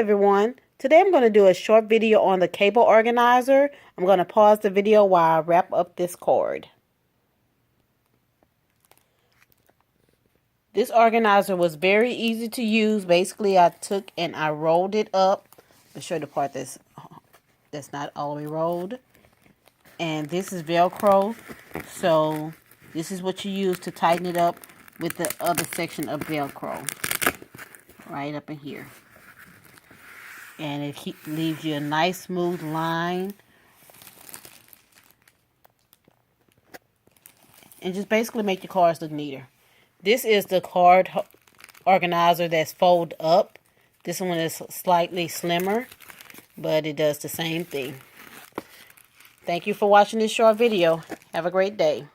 everyone. Today I'm going to do a short video on the cable organizer. I'm going to pause the video while I wrap up this cord. This organizer was very easy to use. Basically, I took and I rolled it up. I'll show you the part that's not all the way rolled. And this is Velcro. So this is what you use to tighten it up with the other section of Velcro. Right up in here. And it leaves you a nice smooth line. And just basically make your cards look neater. This is the card organizer that's fold up. This one is slightly slimmer, but it does the same thing. Thank you for watching this short video. Have a great day.